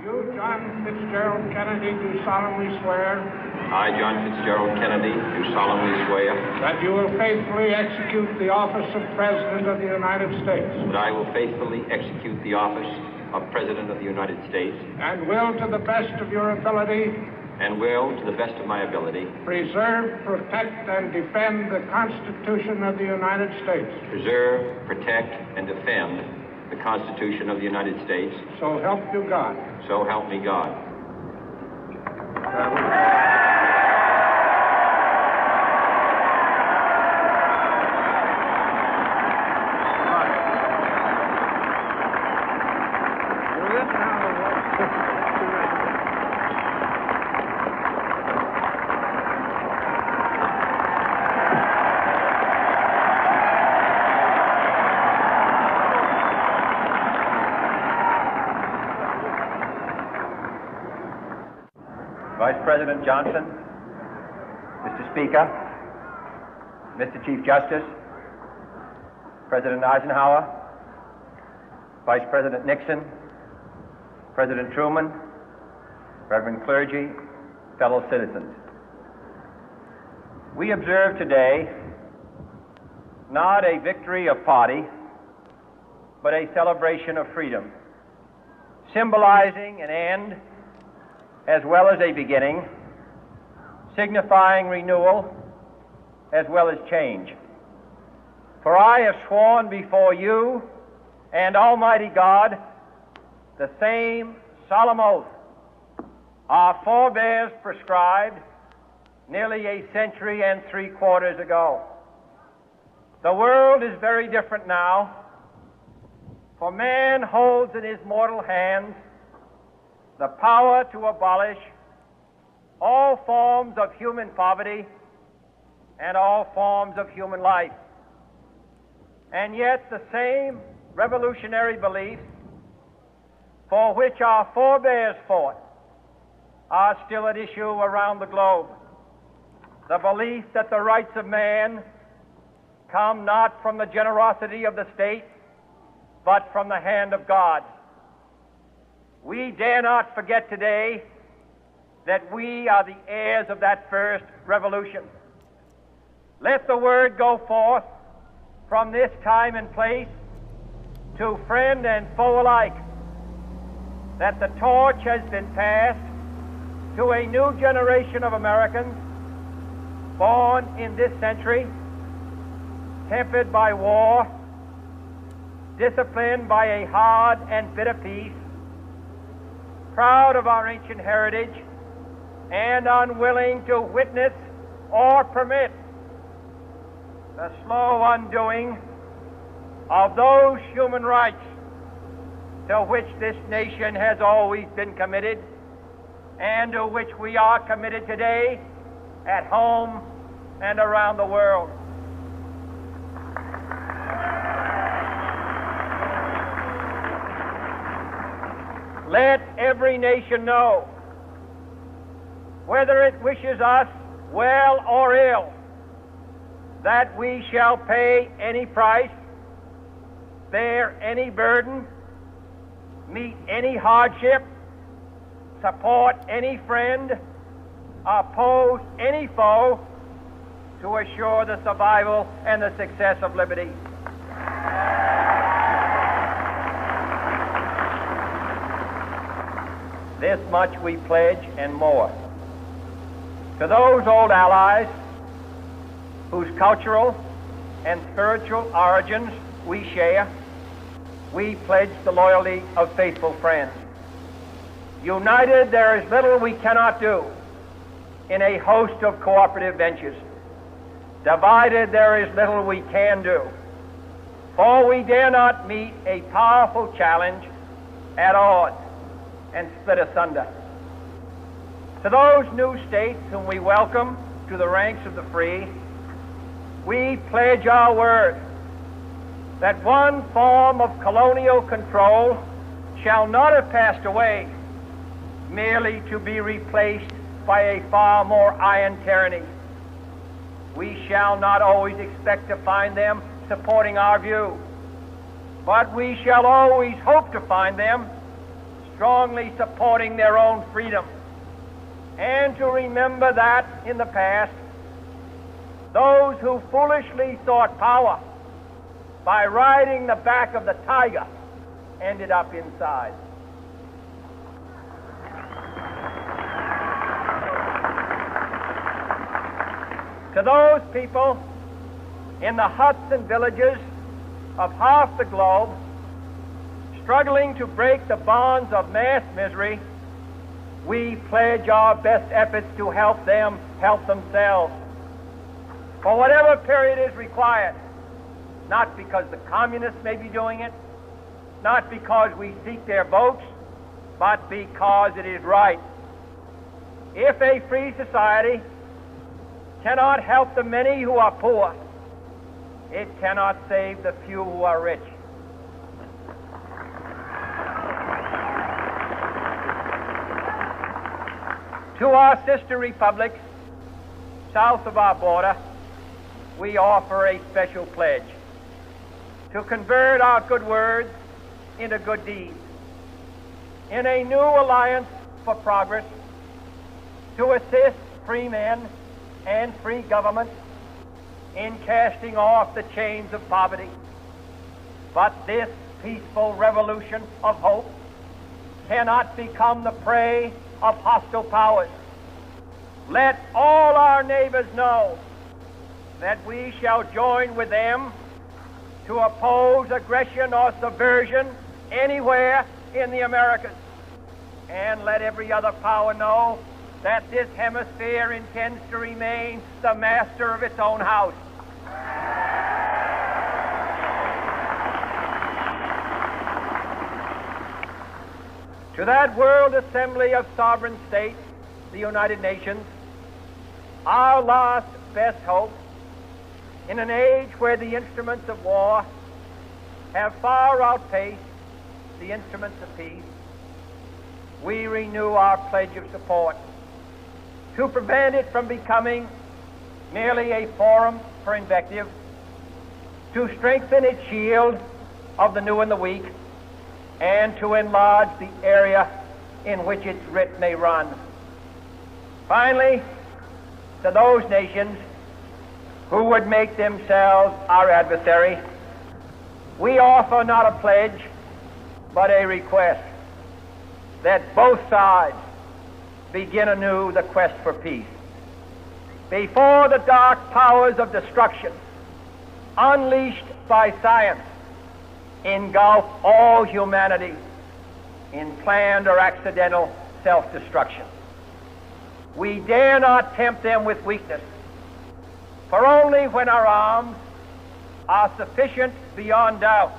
You, John Fitzgerald Kennedy, do solemnly swear I, John Fitzgerald Kennedy, do solemnly swear that you will faithfully execute the office of President of the United States that I will faithfully execute the office of President of the United States and will, to the best of your ability, and will, to the best of my ability, preserve, protect, and defend the Constitution of the United States. preserve, protect, and defend the Constitution of the United States. So help you God. So help me God. Vice President Johnson, Mr. Speaker, Mr. Chief Justice, President Eisenhower, Vice President Nixon, President Truman, Reverend clergy, fellow citizens. We observe today not a victory of party, but a celebration of freedom, symbolizing an end as well as a beginning, signifying renewal as well as change. For I have sworn before you and Almighty God the same solemn oath our forebears prescribed nearly a century and 3/4 ago. The world is very different now, for man holds in his mortal hands the power to abolish all forms of human poverty and all forms of human life. And yet the same revolutionary beliefs for which our forebears fought are still at issue around the globe. The belief that the rights of man come not from the generosity of the state, but from the hand of God. We dare not forget today that we are the heirs of that first revolution. Let the word go forth from this time and place to friend and foe alike that the torch has been passed to a new generation of Americans born in this century, tempered by war, disciplined by a hard and bitter peace, proud of our ancient heritage, and unwilling to witness or permit the slow undoing of those human rights to which this nation has always been committed and to which we are committed today at home and around the world. Let every nation know, whether it wishes us well or ill, that we shall pay any price, bear any burden, meet any hardship, support any friend, oppose any foe to assure the survival and the success of liberty. This much we pledge and more. To those old allies whose cultural and spiritual origins we share, we pledge the loyalty of faithful friends. United, there is little we cannot do in a host of cooperative ventures. Divided, there is little we can do, for we dare not meet a powerful challenge at odds and split asunder. To those new states whom we welcome to the ranks of the free, we pledge our word that one form of colonial control shall not have passed away merely to be replaced by a far more iron tyranny. We shall not always expect to find them supporting our view, but we shall always hope to find them strongly supporting their own freedom, and to remember that in the past, those who foolishly sought power by riding the back of the tiger ended up inside. To those people in the huts and villages of half the globe, struggling to break the bonds of mass misery, we pledge our best efforts to help them help themselves for whatever period is required, not because the communists may be doing it, not because we seek their votes, but because it is right. If a free society cannot help the many who are poor, it cannot save the few who are rich. To our sister republics south of our border, we offer a special pledge to convert our good words into good deeds, in a new alliance for progress, to assist free men and free governments in casting off the chains of poverty. But this peaceful revolution of hope cannot become the prey of hostile powers. Let all our neighbors know that we shall join with them to oppose aggression or subversion anywhere in the Americas. And let every other power know that this hemisphere intends to remain the master of its own house. To that World Assembly of Sovereign States, the United Nations, our last best hope, in an age where the instruments of war have far outpaced the instruments of peace, we renew our pledge of support to prevent it from becoming merely a forum for invective, to strengthen its shield of the new and the weak, and to enlarge the area in which its writ may run. Finally, to those nations who would make themselves our adversary, we offer not a pledge, but a request that both sides begin anew the quest for peace. Before the dark powers of destruction, unleashed by science, engulf all humanity in planned or accidental self-destruction, we dare not tempt them with weakness, for only when our arms are sufficient beyond doubt